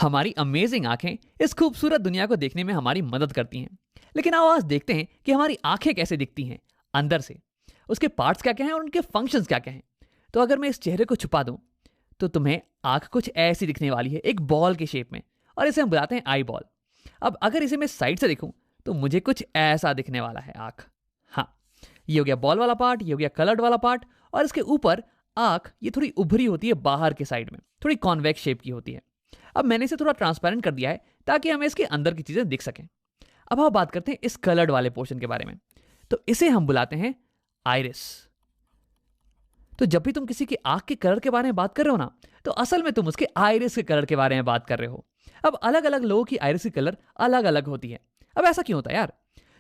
हमारी अमेजिंग आंखें इस खूबसूरत दुनिया को देखने में हमारी मदद करती हैं। लेकिन आओ आज देखते हैं कि हमारी आंखें कैसे दिखती हैं अंदर से, उसके पार्ट्स क्या क्या हैं और उनके फंक्शंस क्या क्या हैं। तो अगर मैं इस चेहरे को छुपा दूं तो तुम्हें आंख कुछ ऐसी दिखने वाली है, एक बॉल के शेप में, और इसे हम बुलाते हैं आई बॉल। अब अगर इसे मैं साइड से देखूं तो मुझे कुछ ऐसा दिखने वाला है आंख। हाँ, ये हो गया बॉल वाला पार्ट, ये हो गया कलर्ड वाला पार्ट, और इसके ऊपर आंख ये थोड़ी उभरी होती है बाहर के साइड में, थोड़ी कॉन्वेक्स शेप की होती है। अब मैंने इसे थोड़ा ट्रांसपेरेंट कर दिया है ताकि हमें इसके अंदर की चीजें दिख सकें। अब हम बात करते हैं इस कलर्ड वाले पोर्शन के बारे में। तो इसे हम बुलाते हैं आइरिस। तो जब भी तुम किसी की आंख के कलर के बारे में बात कर रहे हो ना, तो असल में तुम उसके आइरिस के कलर के बारे में बात कर रहे हो। अब अलग अलग लोगों की आइरिस की कलर अलग अलग होती है। अब ऐसा क्यों होता है यार?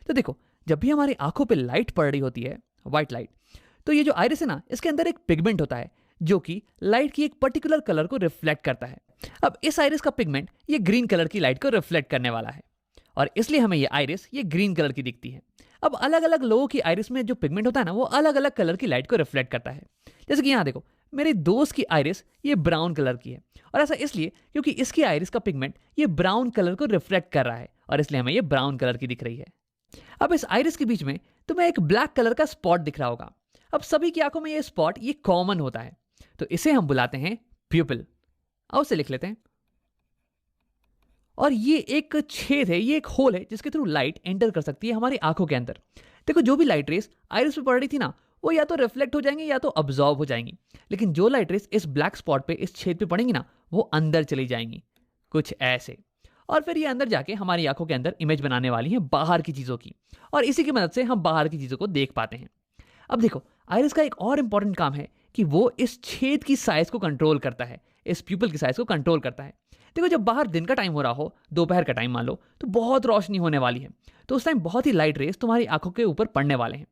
तो देखो, जब भी हमारी आंखों पे लाइट पड़ रही होती है, व्हाइट लाइट, तो ये जो आइरिस है ना, इसके अंदर एक पिगमेंट होता है जो कि लाइट की एक पर्टिकुलर कलर को रिफ्लेक्ट करता है। अब इस आइरिस का पिगमेंट ये ग्रीन कलर की लाइट को रिफ्लेक्ट करने वाला है, और इसलिए हमें ये आइरिस ये ग्रीन कलर की दिखती है। अब अलग अलग लोगों की आइरिस में जो पिगमेंट होता है ना, वो अलग अलग कलर की लाइट को रिफ्लेक्ट करता है। जैसे कि यहाँ देखो, मेरे दोस्त की आइरिस ये ब्राउन कलर की है, और ऐसा इसलिए क्योंकि इसकी आइरिस का पिगमेंट ये ब्राउन कलर को रिफ्लेक्ट कर रहा है, और इसलिए हमें ये ब्राउन कलर की दिख रही है। अब इस आइरिस के बीच में तुम्हें एक ब्लैक कलर का स्पॉट दिख रहा होगा। अब सभी की आंखों में ये स्पॉट ये कॉमन होता है, तो इसे हम बुलाते हैं प्यूपिल। आओ उसे लिख लेते हैं। और ये एक छेद है, ये एक होल है जिसके थ्रू लाइट एंटर कर सकती है हमारी आंखों के अंदर। देखो, जो भी लाइट रेस आइरिस पे पड़ रही थी ना, वो या तो रिफ्लेक्ट हो जाएंगी या तो अब्जॉर्ब हो जाएंगी। लेकिन जो लाइट रेस इस ब्लैक स्पॉट पे, इस छेद पे पड़ेंगी ना, वो अंदर चली जाएंगी, कुछ ऐसे। और फिर ये अंदर जाके हमारी आंखों के अंदर इमेज बनाने वाली है बाहर की चीजों की, और इसी की मदद से हम बाहर की चीजों को देख पाते हैं। अब देखो, आइरिस का एक और इंपॉर्टेंट काम है कि वो इस छेद की साइज को कंट्रोल करता है, इस प्यूपिल की साइज को कंट्रोल करता है। देखो, जब बाहर दिन का टाइम हो रहा हो, दोपहर का टाइम मान लो, तो बहुत रोशनी होने वाली है, तो उस टाइम बहुत ही लाइट रेस तुम्हारी आंखों के ऊपर पड़ने वाले हैं।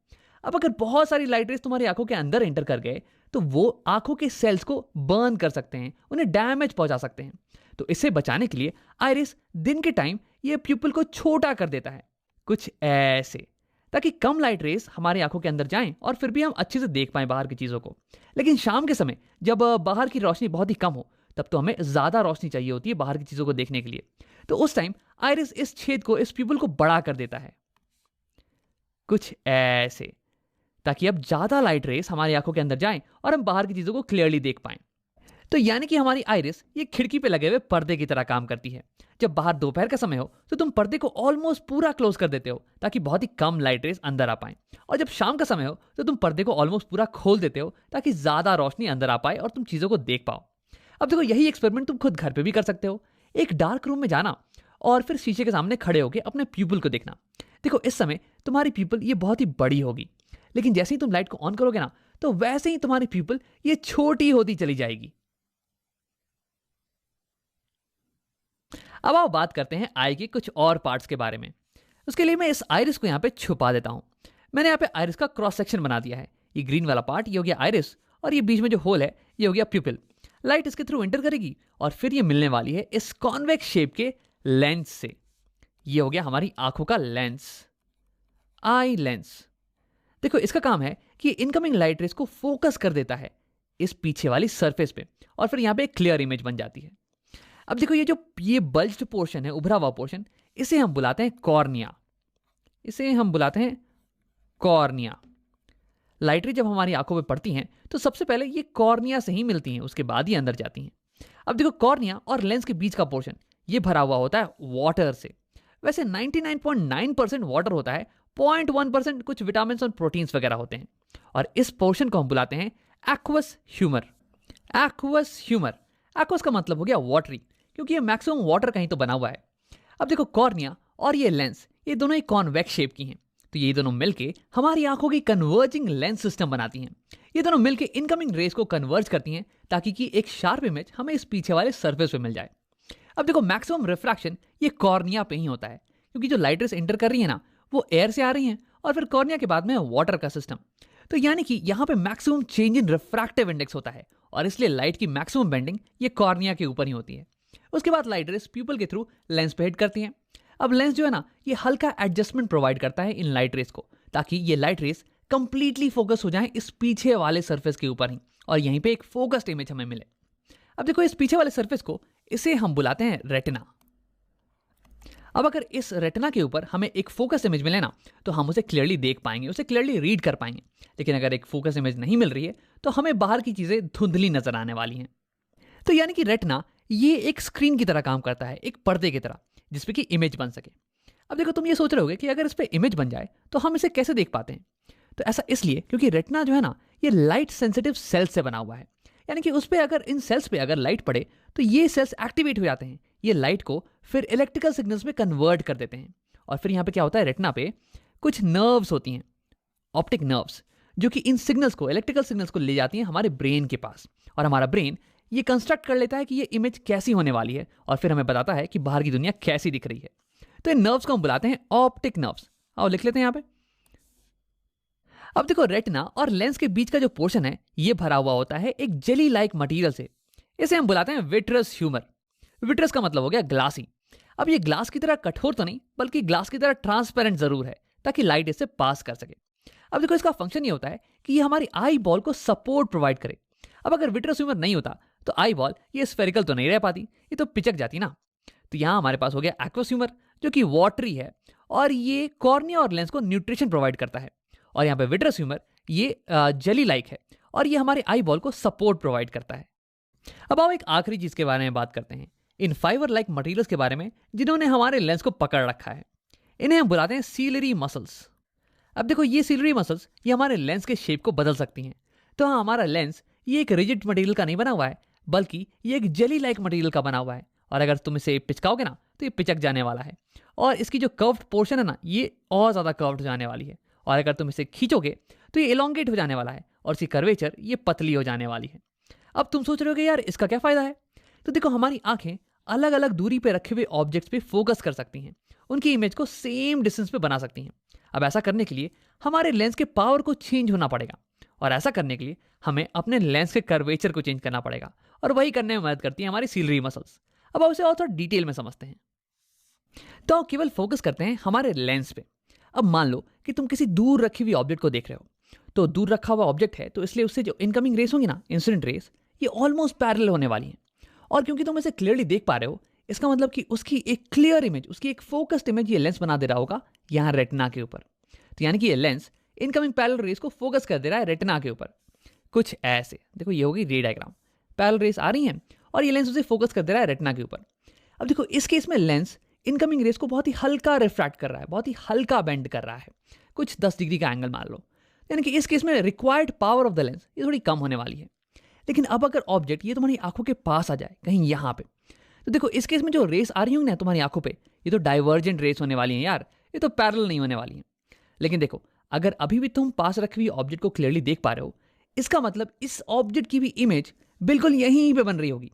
अब अगर बहुत सारी लाइट रेस तुम्हारी आंखों के अंदर एंटर कर गए, तो वो आंखों के सेल्स को बर्न कर सकते हैं, उन्हें डैमेज पहुंचा सकते हैं। तो इससे बचाने के लिए आइरिस दिन के टाइम ये प्यूपिल को छोटा कर देता है, कुछ ऐसे, ताकि कम लाइट रेस हमारी आंखों के अंदर जाएं और फिर भी हम अच्छे से देख पाएं बाहर की चीजों को। लेकिन शाम के समय जब बाहर की रोशनी बहुत ही कम हो, तब तो हमें ज्यादा रोशनी चाहिए होती है बाहर की चीजों को देखने के लिए। तो उस टाइम आइरिस इस छेद को, इस प्यूपिल को बड़ा कर देता है, कुछ ऐसे, ताकि अब ज्यादा लाइट रेस हमारी आंखों के अंदर जाएं और हम बाहर की चीजों को क्लियरली देख पाएं। तो यानी कि हमारी आइरिस ये खिड़की पे लगे हुए पर्दे की तरह काम करती है। जब बाहर दोपहर का समय हो तो तुम पर्दे को ऑलमोस्ट पूरा क्लोज कर देते हो ताकि बहुत ही कम लाइट रेस अंदर आ पाए, और जब शाम का समय हो तो तुम पर्दे को ऑलमोस्ट पूरा खोल देते हो ताकि ज्यादा रोशनी अंदर आ पाए और तुम चीजों को देख पाओ। अब देखो, यही एक्सपेरिमेंट तुम खुद घर पे भी कर सकते हो। एक डार्क रूम में जाना और फिर शीशे के सामने खड़े होकर अपने प्यूपिल को देखना। देखो, इस समय तुम्हारी प्यूपिल ये बहुत ही बड़ी होगी, लेकिन जैसे ही तुम लाइट को ऑन करोगे ना, तो वैसे ही तुम्हारी प्यूपिल ये छोटी होती चली जाएगी। अब आओ बात करते हैं आई के कुछ और पार्ट्स के बारे में। उसके लिए मैं इस आइरिस को यहाँ पे छुपा देता हूँ। मैंने यहाँ पे आइरिस का क्रॉस सेक्शन बना दिया है। ये ग्रीन वाला पार्ट ये हो गया आइरिस, और ये बीच में जो होल है ये हो गया प्यूपिल। लाइट इसके थ्रू एंटर करेगी और फिर ये मिलने वाली है इस कॉन्वेक्स शेप के लेंस से। ये हो गया हमारी आंखों का लेंस, आई लेंस। देखो, इसका काम है कि इनकमिंग लाइट रेस को फोकस कर देता है इस पीछे वाली सरफेस पे, और फिर यहाँ पे एक क्लियर इमेज बन जाती है। अब देखो, ये बल्ज्ड पोर्शन है, उभरा हुआ पोर्शन, इसे हम बुलाते हैं कॉर्निया। इसे हम बुलाते हैं कॉर्निया। लाइट रे जब हमारी आंखों पे पड़ती हैं तो सबसे पहले ये कॉर्निया से ही मिलती हैं, उसके बाद ही अंदर जाती हैं। अब देखो, कॉर्निया और लेंस के बीच का पोर्शन ये भरा हुआ होता है वाटर से। वैसे 99.9% वाटर होता है, 0.1% कुछ विटामिन और प्रोटीन्स वगैरह होते हैं, और इस पोर्शन को हम बुलाते हैं aqueous humour. Aqueous humour, aqueous का मतलब हो गया वाटरी, क्योंकि ये मैक्सिमम वाटर का ही तो बना हुआ है। अब देखो, कॉर्निया और ये लेंस ये दोनों ही कॉन्वेक्स शेप की हैं, तो ये दोनों मिलके हमारी आंखों की कन्वर्जिंग लेंस सिस्टम बनाती हैं। ये दोनों मिलके इनकमिंग रेस को कन्वर्ज करती हैं ताकि कि एक शार्प इमेज हमें इस पीछे वाले सरफेस पे मिल जाए। अब देखो, मैक्सिमम रिफ्रैक्शन ये कॉर्निया पे ही होता है, क्योंकि जो लाइट रेस एंटर कर रही है ना, वो एयर से आ रही हैं, और फिर कॉर्निया के बाद में वाटर का सिस्टम। तो यानी कि यहाँ पे maximum change in refractive index होता है, और इसलिए लाइट की मैक्सिमम बेंडिंग ये कॉर्निया के ऊपर ही होती है। उसके बाद लाइट रेस प्यूपिल के थ्रू लेंस पे हिट करती हैं। अब लेंस जो है ना, ये हल्का एडजस्टमेंट प्रोवाइड करता है इन लाइट रेस को, ताकि ये लाइट रेस कंप्लीटली फोकस हो जाए इस पीछे वाले सरफेस के ऊपर ही, और यहीं पे एक फोकस्ड इमेज हमें मिले। अब देखो, इस पीछे वाले सरफेस को इसे हम बुलाते हैं रेटिना। अब अगर इस रेटिना के ऊपर हमें एक फोकस इमेज मिले ना, तो हम उसे क्लियरली देख पाएंगे, उसे क्लियरली रीड कर पाएंगे। लेकिन अगर एक फोकस इमेज नहीं मिल रही है तो हमें बाहर की चीजें धुंधली नजर आने वाली हैं। तो यानी कि रेटिना ये एक स्क्रीन की तरह काम करता है, एक पर्दे की तरह, जिसपे कि इमेज बन सके। अब देखो, तुम ये सोच रहे होगे कि अगर इस पे इमेज बन जाए तो हम इसे कैसे देख पाते हैं। तो ऐसा इसलिए क्योंकि रेटिना जो है ना, ये लाइट सेंसिटिव सेल्स से बना हुआ है। यानी कि उस पे अगर इन सेल्स पे अगर लाइट पड़े तो ये सेल्स एक्टिवेट हो जाते हैं, ये लाइट को फिर इलेक्ट्रिकल सिग्नल्स में कन्वर्ट कर देते हैं। और फिर यहाँ पे क्या होता है, रेटिना पे कुछ नर्व्स होती हैं, ऑप्टिक नर्व्स, जो कि इन सिग्नल्स को, इलेक्ट्रिकल सिग्नल्स को ले जाती हैं हमारे ब्रेन के पास। और हमारा ब्रेन ये कंस्ट्रक्ट कर लेता है कि ये इमेज कैसी होने वाली है, और फिर हमें बताता है कि बाहर की दुनिया कैसी दिख रही है। तो इन नर्व्स को हम बुलाते हैं ऑप्टिक नर्व्स। आओ लिख लेते हैं यहाँ पे। अब देखो, रेटिना और लेंस के बीच का जो पोर्शन है ये भरा हुआ होता है एक जेली लाइक मटेरियल से। इसे हम बुलाते हैं विट्रस ह्यूमर। विट्रस का मतलब हो गया ग्लासी। अब ये ग्लास की तरह कठोर तो नहीं, बल्कि ग्लास की तरह ट्रांसपेरेंट जरूर है, ताकि लाइट इससे पास कर सके। अब देखो, इसका फंक्शन ये होता है कि ये हमारी आई बॉल को सपोर्ट प्रोवाइड करे। अब अगर विट्रस ह्यूमर नहीं होता तो आई बॉल ये स्फेरिकल तो नहीं रह पाती, ये तो पिचक जाती ना। तो यहां हमारे पास हो गया एक्वस ह्यूमर, जो कि वाटरी है, और ये कॉर्निया और लेंस को न्यूट्रिशन प्रोवाइड करता है। और यहाँ पे विट्रस ह्यूमर ये जेली लाइक है, और ये हमारे आई बॉल को सपोर्ट प्रोवाइड करता है। अब आओ एक आखिरी चीज के बारे में बात करते हैं, इन फाइबर लाइक मटेरियल्स के बारे में जिन्होंने हमारे लेंस को पकड़ रखा है। इन्हें हम बुलाते हैं सीलरी मसल्स। अब देखो, ये सीलरी मसल्स ये हमारे लेंस के शेप को बदल सकती हैं। तो हाँ, हमारा लेंस ये एक रिजिड मटेरियल का नहीं बना हुआ है, बल्कि ये एक जेली लाइक मटेरियल का बना हुआ है। और अगर तुम इसे पिचकाओगे ना तो ये पिचक जाने वाला है, और इसकी जो कर्व्ड पोर्शन है ना, ये और ज्यादा कर्व्ड हो जाने वाली है। और अगर तुम इसे खींचोगे तो ये इलोंगेट हो जाने वाला है, और इसकी कर्वेचर ये पतली हो जाने वाली है। अब तुम सोच रहे हो यार इसका क्या फायदा है। तो देखो, हमारी आंखें अलग अलग दूरी पे रखे हुए ऑब्जेक्ट्स पे फोकस कर सकती हैं, उनकी इमेज को सेम डिस्टेंस पे बना सकती हैं। अब ऐसा करने के लिए हमारे लेंस के पावर को चेंज होना पड़ेगा, और ऐसा करने के लिए हमें अपने लेंस के कर्वेचर को चेंज करना पड़ेगा, और वही करने में मदद करती है हमारी सीलरी मसल्स। अब उसे और थोड़ा डिटेल में समझते हैं। तो केवल फोकस करते हैं हमारे लेंस पे। अब मान लो कि तुम किसी दूर रखी हुई ऑब्जेक्ट को देख रहे हो। तो दूर रखा हुआ ऑब्जेक्ट है, तो इसलिए उससे जो इनकमिंग रेस होंगी ना, इंसिडेंट रेस, ये ऑलमोस्ट पैरेलल होने वाली हैं। और क्योंकि तुम इसे क्लियरली देख पा रहे हो, इसका मतलब कि उसकी एक क्लियर इमेज, उसकी एक फोकस्ड इमेज ये लेंस बना दे रहा होगा यहाँ रेटिना के ऊपर। तो यानी कि ये लेंस इनकमिंग पैरेलल रेस को फोकस कर दे रहा है रेटिना के ऊपर, कुछ ऐसे। देखो, ये होगी रे डायग्राम, पैरेलल रेस आ रही हैं और ये लेंस उसे फोकस कर दे रहा है रेटिना के ऊपर। अब देखो, इस केस में लेंस इनकमिंग रेस को बहुत ही हल्का रिफ्रैक्ट कर रहा है, बहुत ही हल्का बेंड कर रहा है, कुछ 10 डिग्री का एंगल मान लो। यानी कि इस केस में required power of the lens ये थोड़ी कम होने वाली है। लेकिन अब अगर ऑब्जेक्ट ये तुम्हारी आंखों के पास आ जाए, कहीं यहाँ पे, तो देखो इस केस में जो रेस आ रही होंगी ना तुम्हारी आंखों पे, ये तो डाइवर्जेंट रेस होने वाली हैं यार, ये तो पैरेलल नहीं होने वाली हैं। लेकिन देखो, अगर अभी भी तुम पास रखी हुई ऑब्जेक्ट को क्लियरली देख पा रहे हो, इसका मतलब इस ऑब्जेक्ट की भी इमेज बिल्कुल यहीं पे बन रही होगी।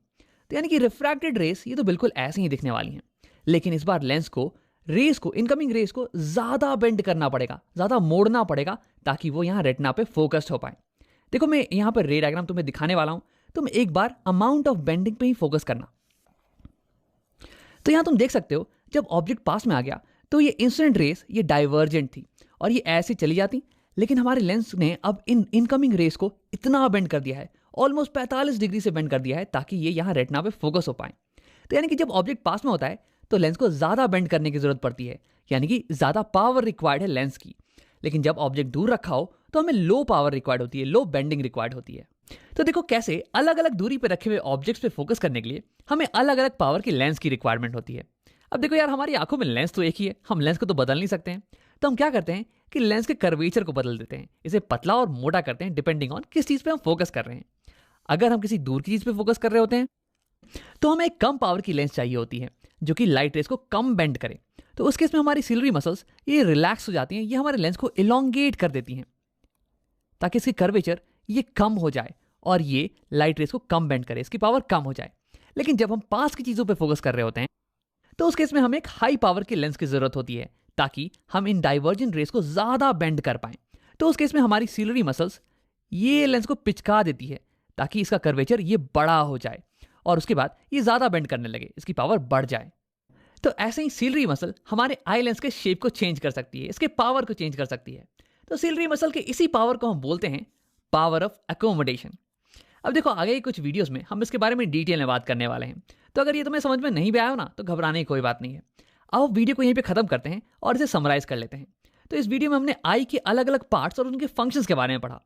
तो यानी कि रिफ्रैक्टेड रेस ये तो बिल्कुल ऐसे ही दिखने वाली हैं। लेकिन इस बार लेंस को, रेस को, इनकमिंग रेस को ज्यादा बेंड करना पड़ेगा, ज्यादा मोड़ना पड़ेगा, ताकि वो यहाँ रेटिना पे फोकस्ड हो पाए। देखो, मैं यहाँ पर रे डायग्राम तुम्हें दिखाने वाला हूं, तुम एक बार अमाउंट ऑफ बेंडिंग पे ही फोकस करना। तो यहां तुम देख सकते हो, जब ऑब्जेक्ट पास में आ गया तो ये इंसिडेंट रेस ये डाइवर्जेंट थी और ये ऐसे चली जाती। लेकिन हमारे लेंस ने अब इन इनकमिंग रेस को इतना बेंड कर दिया है, ऑलमोस्ट 45 डिग्री से बेंड कर दिया है, ताकि ये यहाँ रेटिना पे फोकस हो पाए। तो यानी कि जब ऑब्जेक्ट पास में होता है तो लेंस को ज्यादा बेंड करने की जरूरत पड़ती है, यानी कि ज्यादा पावर रिक्वायर्ड है लेंस की। लेकिन जब ऑब्जेक्ट दूर रखा हो तो हमें लो पावर रिक्वायर्ड होती है, लो बेंडिंग रिक्वायर्ड होती है। तो देखो कैसे अलग अलग दूरी पे रखे हुए ऑब्जेक्ट्स पे फोकस करने के लिए हमें अलग अलग पावर की लेंस की रिक्वायरमेंट होती है। अब देखो यार, हमारी आंखों में लेंस तो एक ही है, हम लेंस को तो बदल नहीं सकते हैं। तो हम क्या करते हैं कि लेंस के कर्वेचर को बदल देते हैं, इसे पतला और मोटा करते हैं डिपेंडिंग ऑन किस चीज पे हम फोकस कर रहे हैं। अगर हम किसी दूर की चीज पे फोकस कर रहे होते हैं तो हमें एक कम पावर की लेंस चाहिए होती है, जो कि लाइट रेस को कम बेंड करे। तो उस केस में हमारी सिलरी मसल्स ये रिलैक्स हो जाती हैं, ये हमारे लेंस को इलोंगेट कर देती हैं, ताकि इसकी कर्वेचर ये कम हो जाए और ये लाइट रेस को कम बेंड करे, इसकी पावर कम हो जाए। लेकिन जब हम पास की चीजों पे फोकस कर रहे होते हैं तो उस केस में हमें एक हाई पावर की लेंस की जरूरत होती है, ताकि हम इन डाइवर्जेंट रेस को ज्यादा बेंड कर पाएं। तो उस केस में हमारी सिलरी मसल्स ये लेंस को पिचका देती है, ताकि इसका कर्वेचर ये बड़ा हो जाए और उसके बाद ये ज्यादा बेंड करने लगे, इसकी पावर बढ़ जाए। तो ऐसे ही सिलरी मसल हमारे आई लेंस के शेप को चेंज कर सकती है, इसके पावर को चेंज कर सकती है। तो सिलरी मसल के इसी पावर को हम बोलते हैं पावर ऑफ एकोमोडेशन। अब देखो, आगे कुछ वीडियोस में हम इसके बारे में डिटेल में बात करने वाले हैं, तो अगर ये तुम्हें समझ में नहीं भी आया हो ना तो घबराने की कोई बात नहीं है। आओ वीडियो को यहीं पे खत्म करते हैं और इसे समराइज कर लेते हैं। तो इस वीडियो में हमने आई के अलग अलग पार्ट्स और उनके फंक्शंस के बारे में पढ़ा।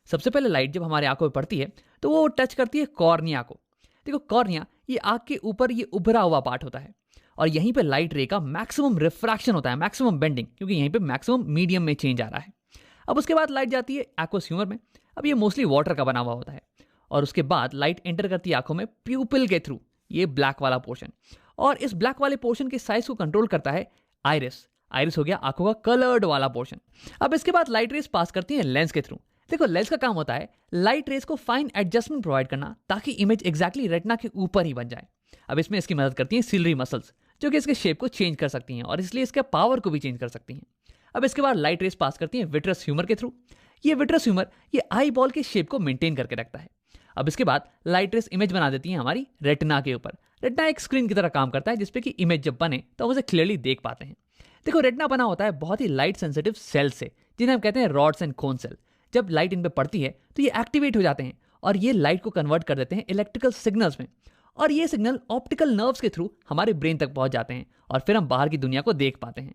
सबसे पहले लाइट जब हमारे आंखों में पड़ती है तो वो टच करती है कॉर्निया को। देखो कॉर्निया ये आंख के ऊपर ये उभरा हुआ पार्ट होता है और यहीं पे लाइट रे का मैक्सिमम रिफ्रैक्शन होता है, मैक्सिमम बेंडिंग, क्योंकि यहीं पे मैक्सिमम मीडियम में चेंज आ रहा है। अब उसके बाद लाइट जाती है एक्वस ह्यूमर में। अब ये मोस्टली वाटर का बना हुआ होता है और उसके बाद लाइट एंटर करती है आंखों में प्यूपिल के थ्रू, ये ब्लैक वाला पोर्शन। और इस ब्लैक वाले पोर्शन के साइज को कंट्रोल करता है आइरिस। आइरिस हो गया आंखों का कलर्ड वाला पोर्शन। अब इसके बाद लाइट रेस पास करती है लेंस के थ्रू। देखो लेंस का काम होता है लाइट रेस को फाइन एडजस्टमेंट प्रोवाइड करना ताकि इमेज एग्जैक्टली रेटिना के ऊपर ही बन जाए। अब इसमें इसकी मदद करती हैं सिलरी मसल्स जो कि इसके शेप को चेंज कर सकती हैं और इसलिए इसके पावर को भी चेंज कर सकती हैं। अब इसके बाद लाइट रेस पास करती हैं विट्रस ह्यूमर के थ्रू। ये विट्रस ह्यूमर ये आई बॉल के शेप को मेंटेन करके रखता है। अब इसके बाद लाइट रेस इमेज बना देती हैं हमारी रेटिना के ऊपर। रेटिना एक स्क्रीन की तरह काम करता है जिसपे कि इमेज जब बने तो हम उसे क्लियरली देख पाते हैं। देखो रेटिना बना होता है बहुत ही लाइट सेंसिटिव सेल से जिन्हें हम कहते हैं रॉड्स एंड कोन सेल। जब लाइट इन पे पड़ती है तो ये एक्टिवेट हो जाते हैं और ये लाइट को कन्वर्ट कर देते हैं इलेक्ट्रिकल सिग्नल्स में और ये सिग्नल ऑप्टिकल नर्व्स के थ्रू हमारे ब्रेन तक पहुंच जाते हैं और फिर हम बाहर की दुनिया को देख पाते हैं।